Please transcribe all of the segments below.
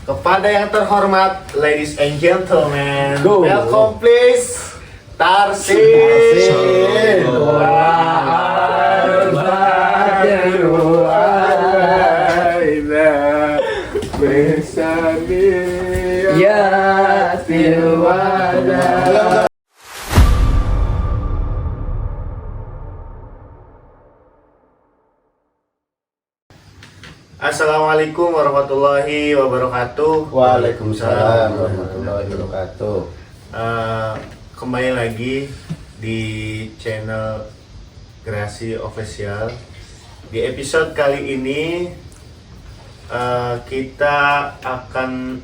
Kepada yang terhormat, ladies and gentlemen, Go. welcome please, Tarsin. Ya Silwada. Assalamualaikum warahmatullahi wabarakatuh. Waalaikumsalam warahmatullahi wabarakatuh. Kembali lagi di channel Kreasi Official. Di episode kali ini kita akan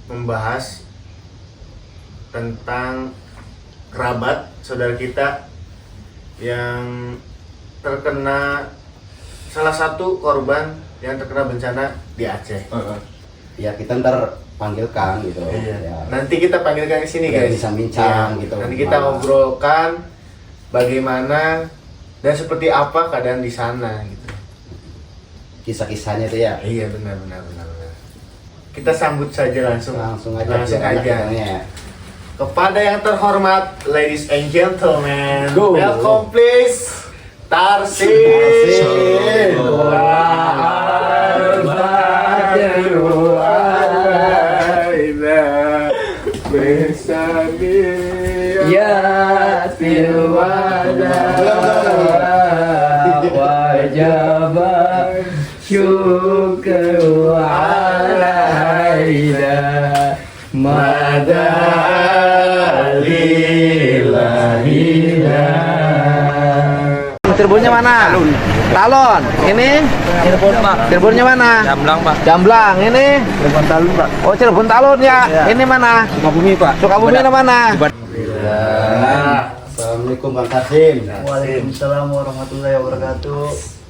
membahas tentang kerabat saudara kita yang terkena, salah satu korban yang terkena bencana di Aceh. Ya kita ntar panggilkan gitu. Iya. Ya. Nanti kita panggilkan ke sini Biar guys. bisa bincang Iya. gitu. Nanti kita ngobrolkan bagaimana dan seperti apa keadaan di sana gitu. Kisah-kisahnya tuh ya. Iya benar. Kita sambut saja langsung. Langsung aja. Langsung biar enak aja. kitanya ya. Kepada yang terhormat, ladies and gentlemen, Go. welcome please, Tarsin. Ya Silwada wajib syukru alaina madalilahina. Cirebonnya mana? Talon. Ini? Cirebon Pak. Cirebonnya mana? Jamblang Pak. Jamblang. Ini? Cirebon Talun Pak. Oh, Cirebon Talon ya. Iya. Ini mana? Sukabumi Pak. Sukabumi mana? Alhamdulillah. Assalamualaikum Bang Tarsin. Waalaikumsalam warahmatullahi wabarakatuh.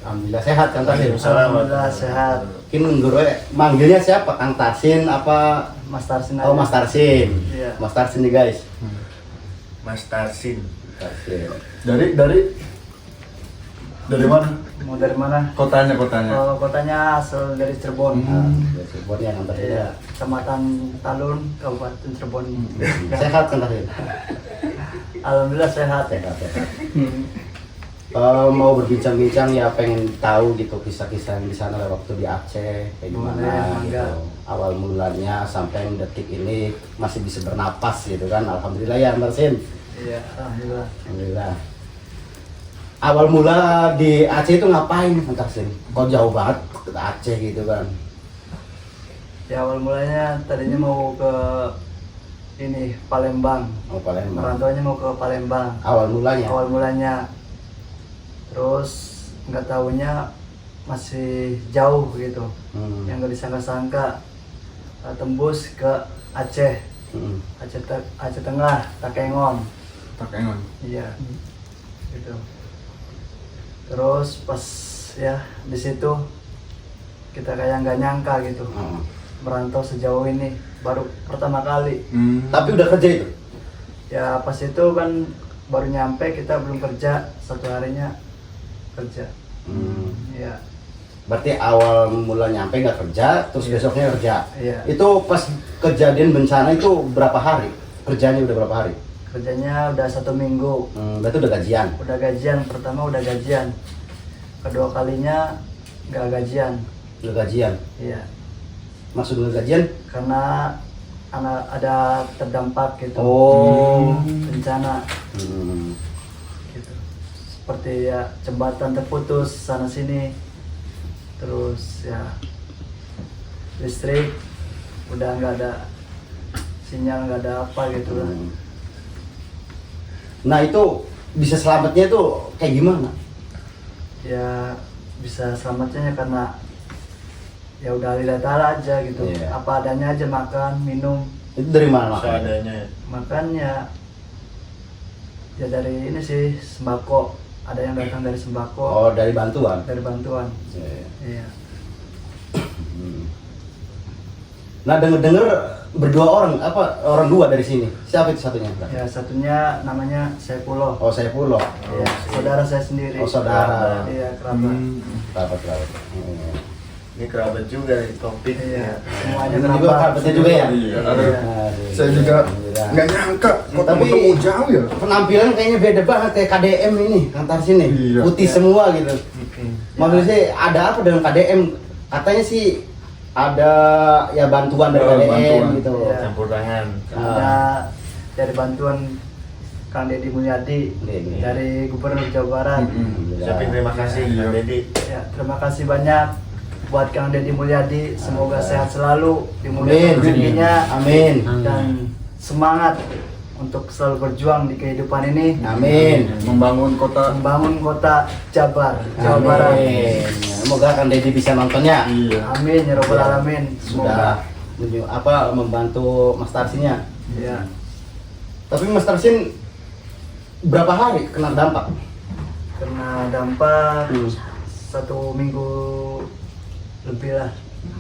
Alhamdulillah sehat Kang Tarsin. Alhamdulillah sehat. Mungkin guru manggilnya siapa? Kang Tarsin apa? Mas Tarsin Oh, Mas Tarsin. Iya. Mas Tarsin nih guys. Mas Tarsin. Tarsin. Dari mana? Mau dari mana? Kotanya. Oh, kotanya asal dari Cirebon. Nah, dari Cirebon ya Kang Tarsin. Iya, Kecamatan Talun, Kabupaten Cirebon. Sehat Kang Tarsin. Alhamdulillah sehat. Sehat. Mau berbincang-bincang ya pengen tahu gitu kisah-kisah yang di sana waktu di Aceh kayak gimana Boleh, gitu. mangga. Awal mulanya sampai detik ini masih bisa bernapas gitu kan. Alhamdulillah ya Kang Tarsin. Iya, alhamdulillah. Alhamdulillah. Awal mula di Aceh itu ngapain Kang Tarsin? Kok jauh banget ke Aceh gitu kan? Ya awal mulanya tadinya mau ke ini Palembang. Oh Palembang. Merantaunya mau ke Palembang. Awal mulanya. Awal mulanya. Terus nggak tahunya masih jauh gitu. Yang nggak disangka-sangka tembus ke Aceh. Hmm. Aceh Tengah, Takengon. Takengon. Iya. Gitu. Terus pas ya di situ kita kayak nggak nyangka gitu Hmm. merantau sejauh ini baru pertama kali. Tapi udah kerja itu? Ya pas itu kan baru nyampe, kita belum kerja, satu harinya kerja. Iya. Berarti awal mula nyampe nggak kerja, terus Iya. besoknya kerja. Iya. Itu pas kejadian bencana itu berapa hari? Kerjanya udah berapa hari? Kerjanya udah 1 minggu. Berarti udah gajian. Udah gajian, pertama udah gajian. Kedua kalinya nggak gajian. Udah gajian. Iya. Maksud udah gajian? Karena ada terdampak gitu. Oh. Bencana Hmm. gitu. Seperti ya jembatan terputus sana sini. Terus ya listrik udah nggak ada, sinyal nggak ada apa gitu lah. Nah itu bisa selamatnya itu kayak gimana? Ya bisa selamatnya ya karena ya udah lillahi ta'ala aja gitu. Iya. Apa adanya aja, makan, minum. Itu dari mana makannya? Seadanya. Makannya ya dari ini sih, sembako. Ada yang datang dari sembako, Oh dari bantuan. dari bantuan. Iya. Iya. Nah denger berdua orang, apa orang dua dari sini? Siapa itu satunya? Ya satunya namanya Saifullah. Oh saya Pulau. Iya, saudara saya sendiri. Oh, saudara. Iya, kerabat. Kerabat. Ini kerabat juga nih topik. Iya, semuanya Ini juga kerabat. kerabatnya juga ya? Iya, ada. Iya. Saya juga nggak nyangka kok Tapi- ketemu jauh ya. Penampilan kayaknya beda banget kayak KDM ini, Kang Tarsin nih. Iya. Putih semua gitu. Oke. Maksudnya sih ada apa dengan KDM? Katanya sih ada ya bantuan dari KDM Bantuan. gitu. Iya. Campur tangan. Ada dari bantuan Kang Deddy Mulyadi Iya. dari Gubernur Jawa Barat. Ucapin terima kasih Iya. Kang Deddy. Ya, terima kasih banyak buat Kang Deddy Mulyadi. Semoga sehat selalu, Amin. dimudahkan rezekinya, Amin. dan semangat untuk selalu berjuang di kehidupan ini, Amin. Membangun kota. membangun kota Jabar, Jawa Barat. Amin. Semoga Kang Deddy bisa nontonnya. Iya. Amin ya robbal alamin. Sudah Semoga. membantu Mas Tarsinnya. Ya, Tapi Mas Tarsin berapa hari kena dampak? kena dampak Hmm. 1 minggu lebih lah.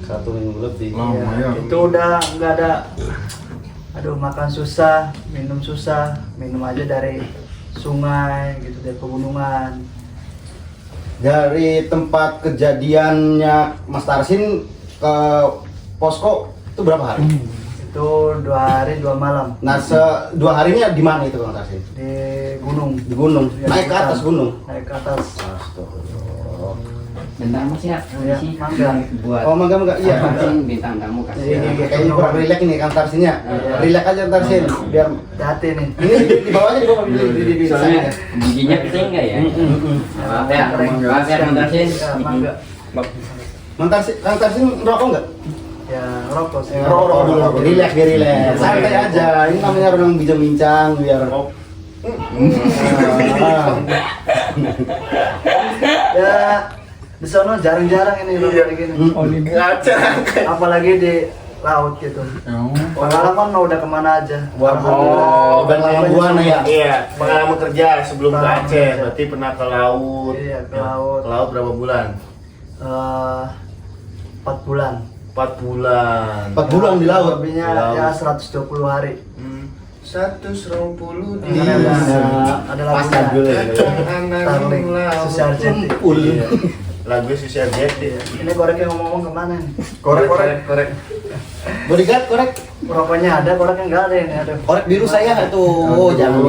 1 minggu lebih. Lama ya. Itu udah nggak ada. Aduh, makan susah, minum susah, minum aja dari sungai gitu, dari pegunungan. Dari tempat kejadiannya Mas Tarsin ke posko itu berapa hari? Itu 2 hari 2 malam Nah, 2 harinya di mana itu Kang Tarsin? di gunung. Di gunung. Ya, Naik ke di atas hutan. gunung. Naik ke atas. Astagfirullah. Bentar mas ya, Ya, sih mangga. buat Oh, mangga iya. pancing bintang tamu kasih. Iya, kayaknya kurang rileks nih Kang Tarsinnya. Iya. Rileks aja Kang Tarsin biar Hati nih. ini di bawahnya di bawah di Soalnya sana. giginya kecil enggak ya? Maaf ya, maaf ya Kang Tarsin. Ya, mangga. Kang Tarsin ngerokok nggak? Ya, rokok sih. Ngerokok dulu. Rileks biar rileks. Santai aja. Ini namanya orang bincang-bincang biar. Ya, di sana jarang-jarang ini rokok kayak gini. Ngaca. Apalagi di laut gitu. Pengalaman mah udah kemana aja. Oh, pengalaman buana ya. Iya, pengalaman kerja sebelum ke Pengalaman Aceh. kerja. Berarti pernah ke laut. Iya, ke Ya, laut. Ke laut berapa bulan? 4 bulan. 4 bulan. 4 bulan di laut. Lebihnya Di laut. ya 120 hari. 120 di Iya. Ada Pas lagunya. dulu. Starling, Susi Arjeti. Iya. Lagu Susi Arjeti. Iya. Ini koreknya ngomong-ngomong kemana nih? Korek. Bodyguard korek. Rokoknya ada, koreknya nggak ada ini. Aduh. Korek biru saya itu. Oh, jangan.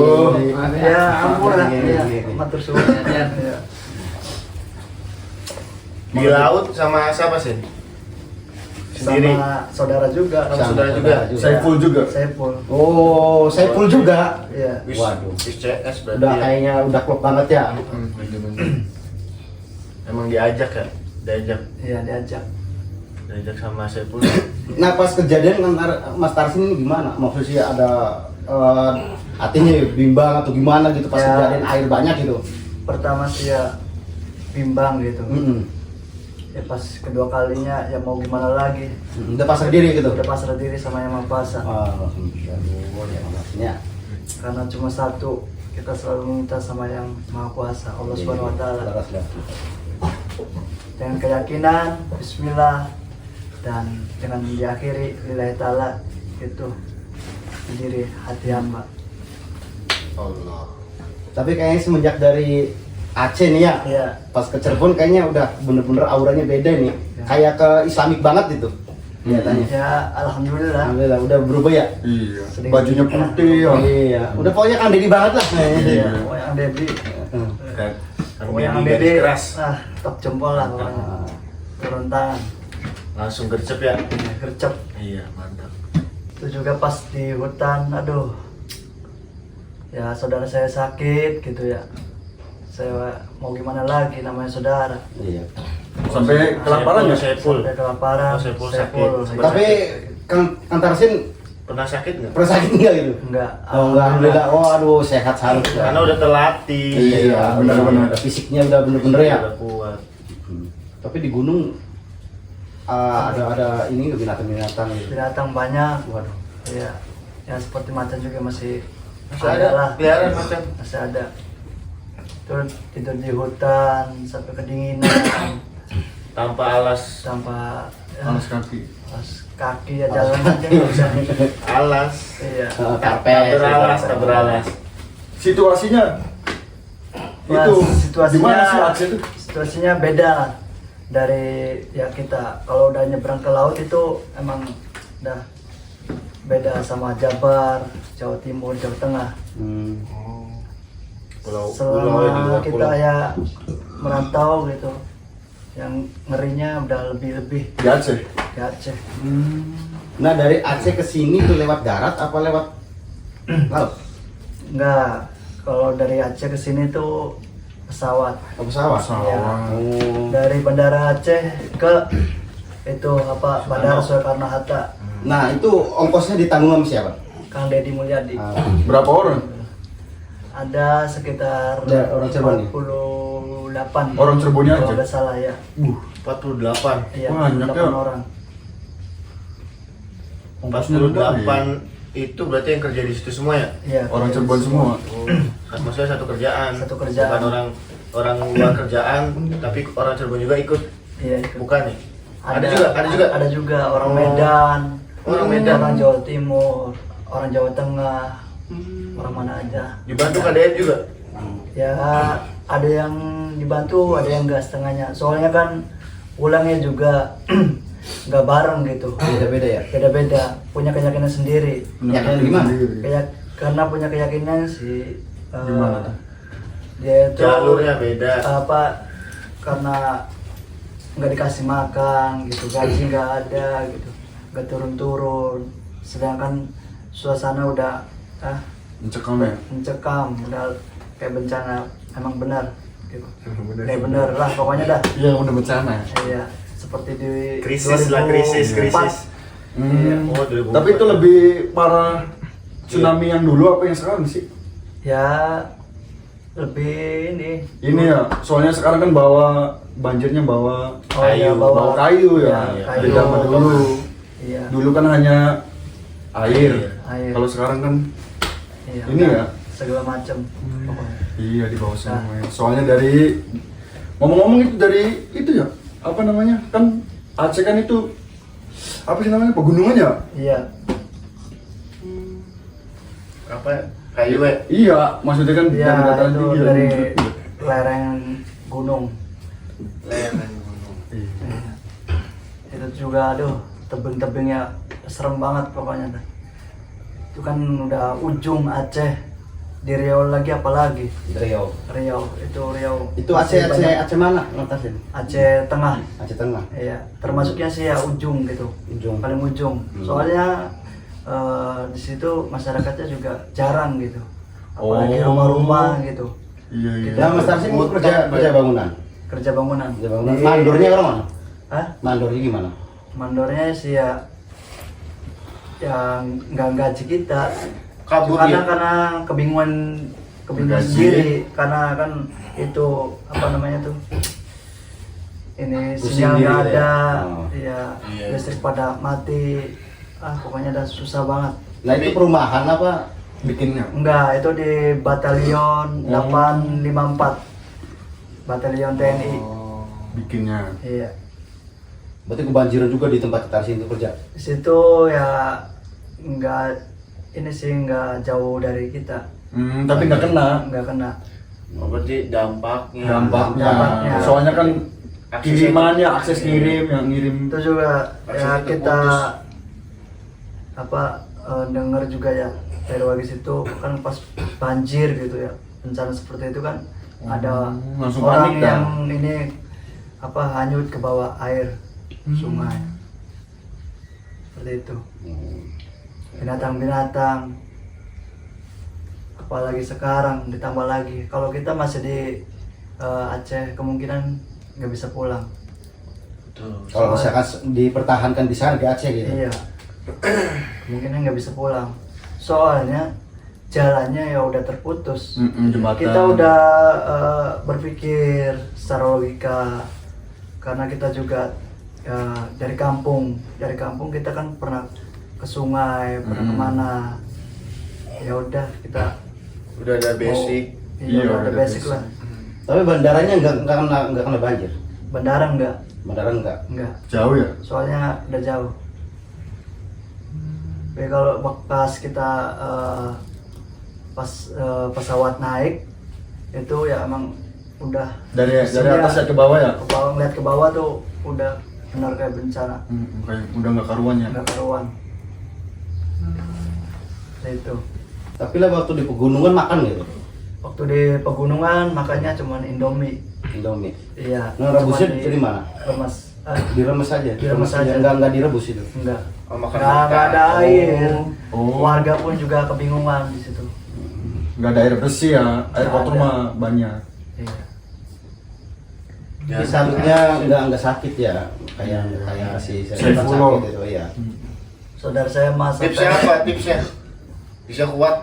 Ya ampun lah. Iya, Ya, iya, iya. matur suwun. Ya. Di laut sama siapa sih? Sendiri. Sama saudara juga. Sama saudara juga. Saiful juga. Saiful. Oh, Saiful juga. Iya. Wis, Waduh. wis CS berarti. Udah ya. kayaknya udah klop banget ya. Emang diajak ya? Diajak Diajak. sama Saiful. Nah, pas kejadian kan Mas Tarsin ini gimana? Maksudnya ada hatinya bimbang atau gimana gitu pas Ya. kejadian air banyak gitu. Pertama sih ya bimbang gitu. Mm-mm. Ya pas kedua kalinya ya mau gimana lagi. Udah pasrah diri gitu. Udah pasrah diri sama Yang Maha Kuasa. Oh, aduh, ya maksudnya. Karena cuma satu, kita selalu minta sama Yang Maha Kuasa, Allah Subhanahu wa taala. Dengan keyakinan, bismillah, dan dengan diakhiri lillahi taala, itu sendiri hati hamba. Allah. Tapi kayaknya semenjak dari Aceh nih ya, Iya. pas ke Cirebon kayaknya udah bener-bener auranya beda nih. Ya. Kayak ke Islamik banget gitu. Kelihatannya. Ya alhamdulillah. Alhamdulillah udah berubah ya. Iya. Sedikit. Bajunya putih ya. Iya, udah pokoknya Kang Deddy banget lah. Iya, oh yang Dedi, Kan. oh yang Dedi, ah top jempol lah pokoknya. Turun tangan, Langsung gercep ya. ya, gercep. Iya, mantap. Itu juga pas di hutan, aduh. Ya saudara saya sakit gitu ya. Saya mau gimana lagi, namanya saudara. Iya. Sampai kelaparan ya? Saiful. Sampai kelaparan. Oh, Saiful Saiful. sakit. Tapi Kang Tarsin Pernah sakit nggak? pernah sakit nggak gitu? enggak. Oh enggak, alhamdulillah. Oh aduh sehat seharusnya. Karena udah terlatih. Iya, benar-benar. Fisiknya udah bener-bener ya. Udah kuat. Tapi di gunung ada ini nggak binatang-binatang gitu. Binatang banyak. Waduh. Iya. Ya seperti macan juga masih Masih ada lah. peliharaan macan. Masih ada. Terus tidur di hutan sampai kedinginan Tanpa alas. tanpa ya, Panas kaki. alas kaki ya jalan aja nggak bisa. Alas. Iya. Tak beralas, tak beralas. Situasinya Wah, itu situasinya gimana sih Aceh itu? situasinya beda lah. dari ya kita kalau udah nyebrang ke laut itu emang udah beda sama Jabar, Jawa Timur, Jawa Tengah. Pulau Selama kita ya merantau gitu, yang ngerinya udah lebih-lebih Di Aceh. di Aceh. Nah dari Aceh ke sini tuh lewat darat apa lewat laut? Enggak, kalau dari Aceh ke sini tuh pesawat. Oh, pesawat. Ya. Oh. Dari Bandara Aceh ke itu apa Bandara Soekarno-Hatta, Nah itu ongkosnya ditanggung sama siapa? Kang Deddy Mulyadi. Berapa orang? Ada sekitar Ya, orang Cirebon nih? 48 Orang Cirebonnya kalau aja? nggak salah ya. 48. Iya, Banyak 48 ya. orang. 48 itu berarti yang kerja di situ semua ya? Iya. Orang Cirebon semua. Maksudnya satu kerjaan. Satu kerjaan. Bukan orang luar kerjaan, tapi orang Cirebon juga ikut. Iya, ikut. Bukan nih. Ada juga. Ada juga orang Medan, Orang Medan. orang Jawa Timur, orang Jawa Tengah, orang mana aja. Dibantu KDM juga. Ya ada yang dibantu, ada yang enggak setengahnya. Soalnya kan pulangnya juga nggak bareng gitu. Beda-beda ya? Beda-beda, punya keyakinan sendiri. Yakin gimana? Karena punya keyakinan si Gimana tuh? dia itu Jalurnya beda. karena nggak dikasih makan gitu, gaji nggak ada gitu, nggak turun-turun. Sedangkan suasana udah Mencekam ya? mencekam, udah kayak bencana, emang benar gitu. Kayak bener lah pokoknya dah. Iya udah bencana. Iya, seperti di Krisis lah, 2004. krisis. Iya. Oh, 2004. Tapi itu lebih parah tsunami yang dulu apa yang sekarang sih? Ya lebih ini. Ini ya, soalnya sekarang kan bawa banjirnya bawa iya, bawa kayu ya. Ya, kayu. Beda sama dulu. Iya. Dulu kan hanya air. Air. Kalau sekarang kan Iya, ini udah ya? segala macam pokoknya. iya di bawah semua. Soalnya dari ngomong-ngomong itu dari itu ya, apa namanya? Kan Aceh kan itu apa sih namanya? Pegunungan ya? Iya. Apa? Kayu ya? Iya, maksudnya kan Iya, dari dataran itu tinggi. dari lereng gunung. Lereng gunung. Iya. Itu juga aduh, tebing-tebingnya serem banget pokoknya dah. Itu kan udah ujung Aceh. Di Riau lagi apalagi? Riau. Riau, itu Riau. Itu Aceh masih banyak. Aceh mana ngatasin? Aceh Tengah. Aceh Tengah. Iya, termasuknya sih ya ujung gitu. Ujung. Paling ujung. Soalnya di situ masyarakatnya juga jarang gitu. Apalagi Oh. rumah-rumah gitu. Iya, iya. Yang Mas Tarsin itu kerja bangunan. Kerja bangunan. Kerja bangunan. Di- Mandornya orang mana? Hah? Mandornya gimana? Mandornya sih ya yang nggak gaji kita. Kabur karena ya? karena kebingungan Gaji. sendiri, karena kan itu apa namanya tuh, ini Pusing sinyal diri nggak gitu ya? ada, Oh. ya Iya. listrik pada mati, pokoknya udah susah banget. Nah itu perumahan apa? Bikinnya. Enggak, itu di Batalion 854 Batalion TNI. Oh, bikinnya. Iya. Berarti kebanjiran juga di tempat Tarsin itu kerja. Di situ ya enggak, ini sih enggak jauh dari kita. Tapi nggak kena Enggak kena. Oh, berarti dampaknya. dampaknya. Soalnya kan kirimannya, akses kirim yang ngirim. Itu juga ya Aksesnya kita terputus. dengar juga ya dari Wagis itu kan pas banjir gitu ya, bencana seperti itu kan ada langsung orang panik dah. yang ini hanyut ke bawah air sungai seperti itu. Binatang-binatang, apalagi sekarang ditambah lagi kalau kita masih di Aceh kemungkinan nggak bisa pulang. Kalau misalkan dipertahankan di sana di Aceh gitu. Iya, kemungkinan nggak bisa pulang. Soalnya jalannya ya udah terputus. Jembatan. Kita udah berpikir secara logika, karena kita juga dari kampung kita kan pernah ke sungai, pernah kemana. Ya udah kita Udah ada basic. iya, Iya, udah udah basic basic. lah. Tapi bandaranya nggak kena banjir. Bandara enggak, Bandara enggak. Jauh ya? soalnya udah jauh. Tapi kalau pas kita pesawat naik itu ya emang udah Dari posisinya atas ya ke bawah ya. ke bawah, ngeliat ke bawah tuh udah benar kayak bencana, Kayak udah nggak karuan ya. nggak karuan. Itu Tapi lah waktu di pegunungan makan gitu. waktu di pegunungan makannya cuman Indomie. Indomie. Iya. Nah, rebusnya dari mana? Remes. Diremes aja. Diremes aja. Enggak direbus itu. Enggak. Oh, makan Nggak ikan. ada air. Oh. Warga pun juga kebingungan di situ. Nggak ada air bersih ya. Air Nggak kotor ada. mah banyak. Iya. Ya, Di sampingnya enggak sakit ya. Kayak si Saifullah. sakit itu ya. Saudara saya mas Tipsnya apa? Tipsnya bisa kuat.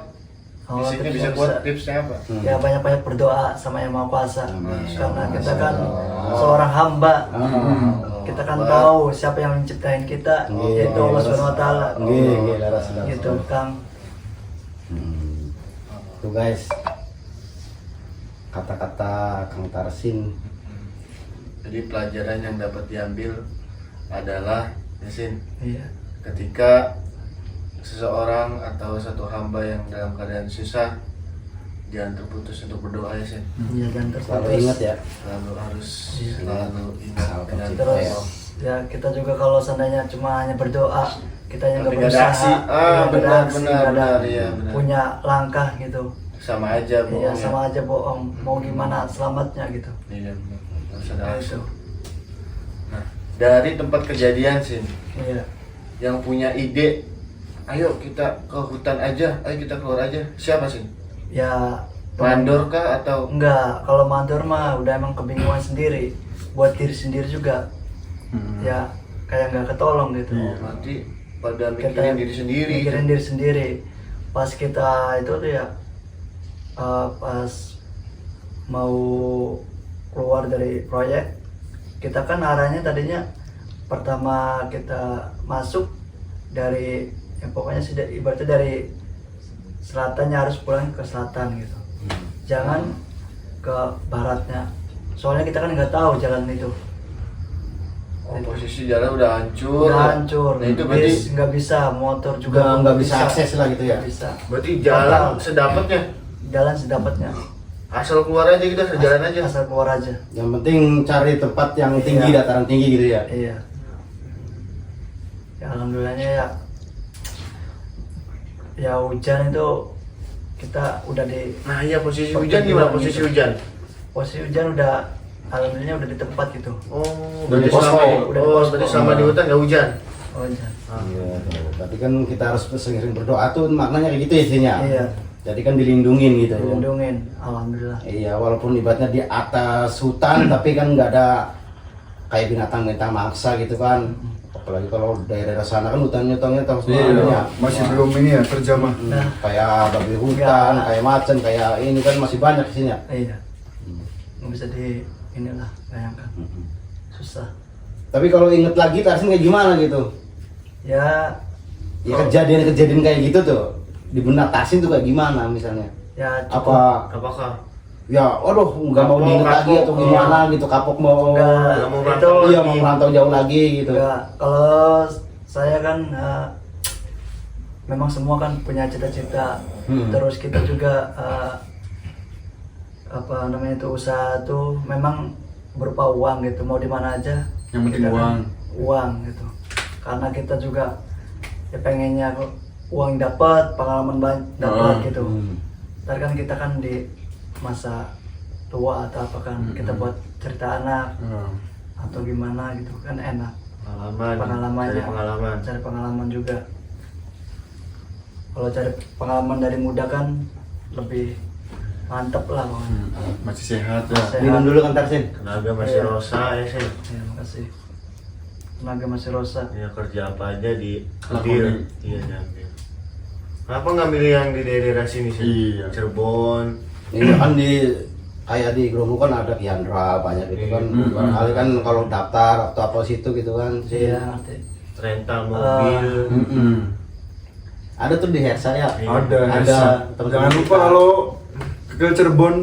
Oh, Di sini tipsnya bisa kuat. Tipsnya apa? Ya banyak-banyak berdoa sama Yang Maha Kuasa. Masya Karena Allah, kita Masya kan Allah. seorang hamba. Oh. Kita kan tahu siapa yang menciptain kita, yaitu Allah Subhanahu wa taala. Nggih, laras. Gitu, Kang. Tuh guys. Kata-kata Kang Tarsin. Jadi pelajaran yang dapat diambil adalah Yasin, Iya. ketika seseorang atau satu hamba yang dalam keadaan susah, jangan terputus untuk berdoa Yasin. Iya, jangan Selalu terputus. ingat ya. Selalu harus Iya. selalu ingat Selalu dengan konsisten. Terus Allah. ya kita juga kalau seandainya cuma hanya berdoa, kita yang nggak Tapi nggak ada aksi. berusaha, Ah, nggak ada benar, aksi, benar, nggak ada benar, iya, benar. punya langkah gitu. Sama aja Iya, bohong. sama aja bohong. Mau gimana selamatnya gitu. Iya, benar. Harus ada Nah, aksi. itu. Nah, dari tempat kejadian sih, Iya. yang punya ide, ayo kita ke hutan aja, ayo kita keluar aja. Siapa sih? Ya Mandor kah atau enggak, kalau mandor mah udah emang kebingungan sendiri, buat diri sendiri juga. Ya kayak nggak ketolong gitu. Iya. nanti pada mikirin diri sendiri? Mikirin diri sendiri. Pas kita itu tuh ya pas mau keluar dari proyek, kita kan arahnya tadinya pertama kita masuk dari ya pokoknya sih ibaratnya dari selatannya harus pulang ke selatan gitu. Jangan ke baratnya. Soalnya kita kan nggak tahu jalan itu. Oh, posisi jalan udah hancur. Udah hancur. Nah, itu berarti Bis nggak bisa, motor juga Juga nggak bisa akses lah gitu ya. Nggak bisa. berarti jalan sedapatnya. Jalan sedapatnya. Asal keluar aja kita sejalan aja. Asal keluar aja. Yang penting cari tempat yang tinggi, Iya. dataran tinggi gitu ya. Iya. Ya alhamdulillahnya ya. Ya hujan itu kita udah di Nah, iya posisi hujan gimana posisi Gitu. hujan? posisi hujan udah alhamdulillah udah di tempat gitu. Oh, Udah di berarti posko. selama Udah di posko. berarti selama di hutan nggak hujan. Oh hujan. Iya, tapi kan kita harus sering berdoa tuh maknanya kayak gitu isinya. Iya. Jadi kan dilindungin gitu. Dilindungin, alhamdulillah. Iya, walaupun ibaratnya di atas hutan tapi kan nggak ada kayak binatang-binatang mangsa gitu kan. Apalagi kalau daerah sana kan hutan-hutannya terus Iya, masih belum ini ya terjamah. Nah. kayak babi hutan, Nggak. kayak macan, kayak ini kan masih banyak di sini ya. Iya. Nggak bisa di inilah bayangkan. Susah. Tapi kalau inget lagi Tarsin kayak gimana gitu? Ya Ya kejadian-kejadian kayak gitu tuh di benak Tarsin tuh kayak gimana misalnya? ya cukup. Apa Apakah? ya aduh nggak mau Kapok, diinget lagi kapok, atau gimana gitu, kapok mau Nggak, mau itu merantau iya mau merantau jauh lagi gitu. enggak. Kalau saya kan memang semua kan punya cita-cita. Terus kita juga apa namanya itu usaha tuh memang berupa uang gitu, mau di mana aja. Yang penting kita kan uang. uang gitu. Karena kita juga ya pengennya uang dapat, pengalaman dapat gitu. Ntar kan kita kan di masa tua atau apa kan kita buat cerita anak atau gimana gitu kan enak. Pengalamannya. Cari pengalaman juga. Kalau cari pengalaman dari muda kan lebih mantep lah pokoknya. Masih sehat ya. Sehat. Minum dulu kan Tarsin. Tenaga masih Iya. rosa ya sih. Ya, makasih. Tenaga masih rosa. Ya kerja apa aja di Lakoni. ambil. Iya diambil. Kenapa nggak milih yang di daerah sini sih? Iya. Cirebon. Ini kan di kayak di Grombo kan ada Kiandra banyak gitu kan. Barangkali kan kalau daftar atau apa situ gitu kan sih. Iya ngerti. Rental mobil. Ada tuh di Hersa ya. Ada. Ada teman-teman Jangan lupa kita. kalau ke Cirebon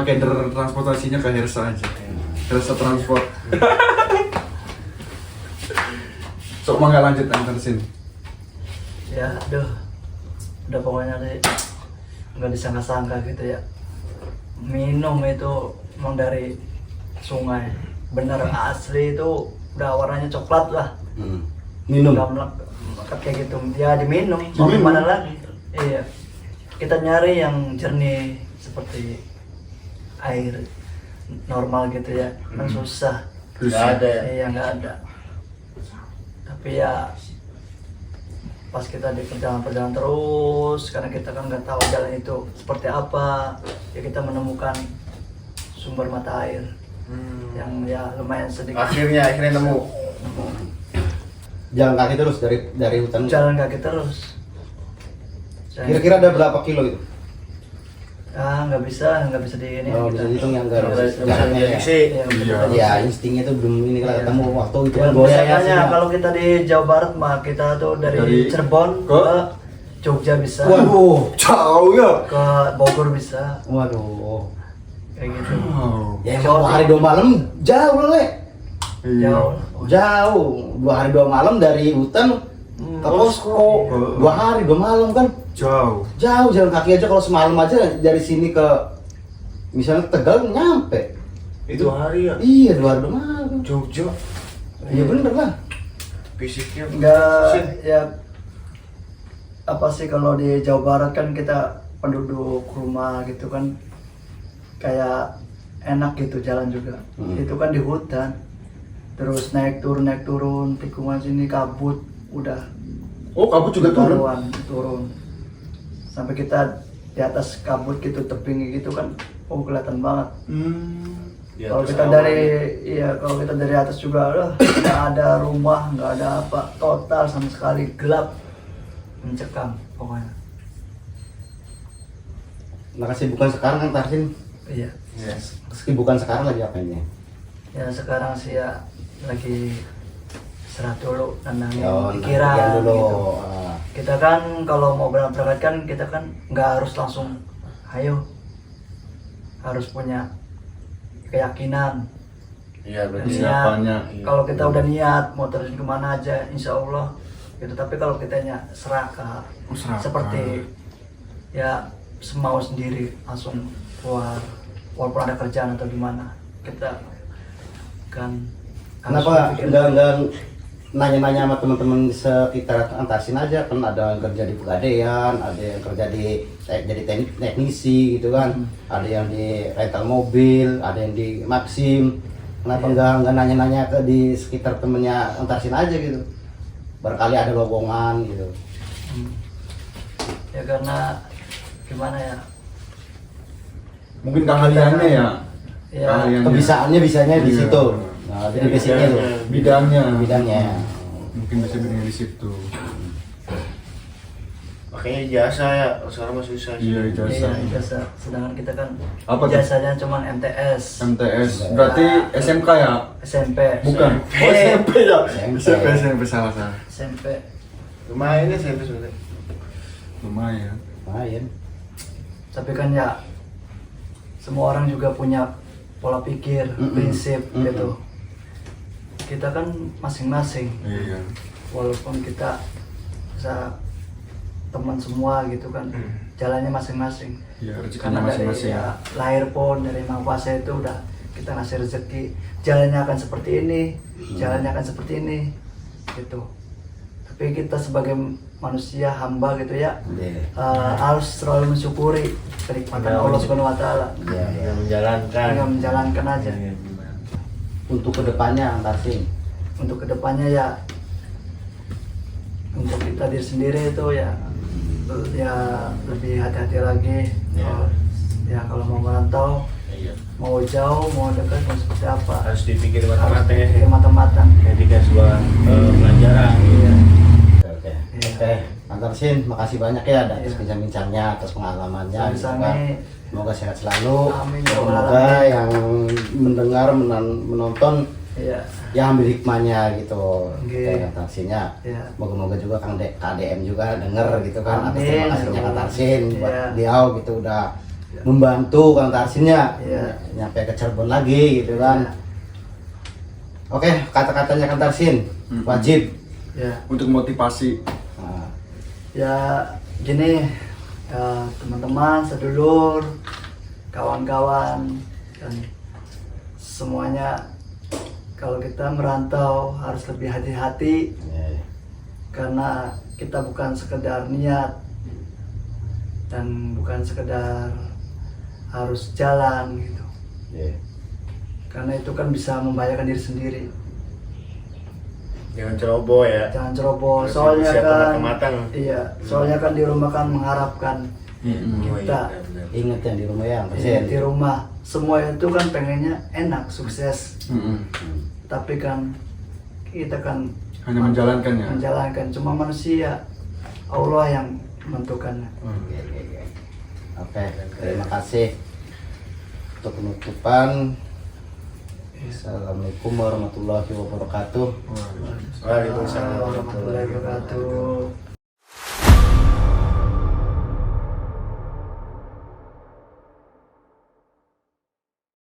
keder transportasinya ke Hersa aja. Hersa Transport. Sok mangga lanjut Tarsin. Ya aduh. Udah pokoknya deh nggak disangka-sangka gitu ya. minum itu emang dari sungai, bener asli itu udah warnanya coklat lah. Minum. Udah melekat kayak gitu, ya diminum. Mau Diminum? gimana lagi? Iya, kita nyari yang jernih seperti air normal gitu ya, kan susah. Nggak ada ya. Iya, nggak ada. Tapi ya pas kita di perjalanan terus, karena kita kan nggak tahu jalan itu seperti apa, ya kita menemukan sumber mata air yang ya lumayan sedikit. Akhirnya nemu. Jalan kaki terus dari hutan. Jalan kaki terus. Kira-kira ada berapa kilo itu? Nggak bisa di ini. Oh, bisa dihitung yang enggak jaraknya ya. Sih. Iya. Ya, instingnya tuh belum ini kalau Iya. ketemu waktu itu Ya, kan goyang ya. misalnya sih. kalau kita di Jawa Barat mah kita tuh dari Dari- Cirebon ke? ke Jogja bisa, Waduh. Jauh ya. ke Bogor bisa, Waduh. kayak gitu. Wow. Ya emang 2 hari 2 malam jauh Le. Iya. Jauh. Jauh. 2 hari 2 malam dari hutan ke posko. 2 hari 2 malam kan. Jauh. Jauh jalan kaki aja kalau semalam aja dari sini ke misalnya Tegal nyampe. Itu hari ya. Iya, 2 hari 2 malam. Jogja. Iya bener lah. Fisiknya Enggak, ya apa sih kalau di Jawa Barat kan kita penduduk rumah gitu kan kayak enak gitu jalan juga. Itu kan di hutan. Terus naik turun tikungan sini kabut udah Oh, kabut juga turun. turun. Sampai kita di atas kabut gitu tebing gitu kan kelihatan banget. di Kalau atas kita awan. kalau kita dari atas juga nggak ada rumah, nggak ada apa, total sama sekali gelap, mencekam pokoknya. Nah, kesibukan sekarang kan Tarsin. Iya. Yes. Kesibukan sekarang lagi apainnya? Ya sekarang sih ya lagi istirahat dulu, tenangin Latihan pikiran dulu. gitu. Ah. Kita kan kalau mau berangkat kan kita kan nggak harus langsung ayo, harus punya keyakinan. Iya berarti. Niat. Persiapannya. Kalau kita udah niat mau terus kemana aja, insya Allah gitu. Tapi kalau kitanya serakah, Serakah. seperti ya semau sendiri langsung keluar, walaupun ada kerjaan atau gimana, kita kan harus Kenapa berpikir. enggak nanya-nanya sama teman-teman di sekitar Antarsin aja, kan ada yang kerja di Pegadaian, ada yang kerja di jadi teknisi gitu kan, ada yang di rental mobil, ada yang di Maxim. Kenapa enggak nanya-nanya ke di sekitar temennya Antarsin aja gitu? Barangkali ada lowongan gitu. Ya karena gimana ya? Mungkin keahliannya ya. Ya, Keahliannya. Kebisaannya bisanya di Iya. situ. Nah, jadi basicnya tuh Bidangnya. bidangnya. Mungkin bisa bidangnya di situ. Makanya jasa ya. Sekarang masih bisa. Iya, iya, jasa. jasa. Sedangkan kita kan Apa tuh? jasanya cuma MTS, MTS. Berarti SMK ya? SMP. Bukan. Oh, SMP ya. SMP. SMP salah. SMP. Lumayan ya saya sebenarnya. Lumayan. Lumayan. Tapi kan ya semua orang juga punya pola pikir, prinsip gitu. Kita kan masing-masing, Iya. walaupun kita bisa teman semua gitu kan, jalannya masing-masing. Iya, rezekinya Karena dari masing-masing. ya, lahir pun dari Mang Kuasa itu udah kita ngasih rezeki, jalannya akan seperti ini, jalannya akan seperti ini, gitu. Tapi kita sebagai manusia hamba gitu ya, Iya. harus selalu mensyukuri kenikmatan Allah Subhanahu Wa Taala. Iya, iya. Menjalankan. Tinggal menjalankan aja. Untuk kedepannya Antarsin. Untuk kedepannya ya, untuk kita diri sendiri itu ya lebih hati-hati lagi. Ya kalau mau merantau, Iya. mau jauh, mau dekat, mau seperti apa, Harus dipikir harus matang-matang ya. pikir matang-matang. Ketika sebuah pelajaran. Iya. Oke. Iya. Oke, Antarsin, makasih banyak ya atas Iya. bincang-bincangnya, atas pengalamannya. gitu Sama-sama. kan. Semoga sehat selalu. Amin. Semoga yang mendengar, menonton Iya. yang ambil hikmahnya gitu. Oke. Kayak Antarsinnya. Iya. Moga-moga juga Kang KDM juga denger gitu kan, atas Amin. terima kasihnya Kang Tarsin buat Iya. beliau gitu udah membantu Kang Tarsinnya Iya. nyampe ke Cirebon lagi gitu kan. Iya. Oke, kata-katanya Kang Tarsin wajib. Ya. Untuk motivasi. Nah, Ya gini, ya, teman-teman, sedulur, kawan-kawan dan semuanya. Kalau kita merantau harus lebih hati-hati Ya. karena kita bukan sekedar niat dan bukan sekedar harus jalan gitu. Ya. Karena itu kan bisa membahayakan diri sendiri. Jangan ceroboh ya. Jangan ceroboh. Harus Soalnya siap kan matang-matang. iya, soalnya kan di rumah kan mengharapkan Oh, iya, kita benar-benar. Ingat yang di rumah ya, iya, di rumah semua itu kan pengennya enak, sukses. Tapi kan kita kan Hanya menjalankannya. menjalankan, cuma manusia, Allah yang menentukannya. Oke, terima kasih untuk penutupan. Assalamualaikum warahmatullahi wabarakatuh. Waalaikumsalam Warahmatullahi wabarakatuh.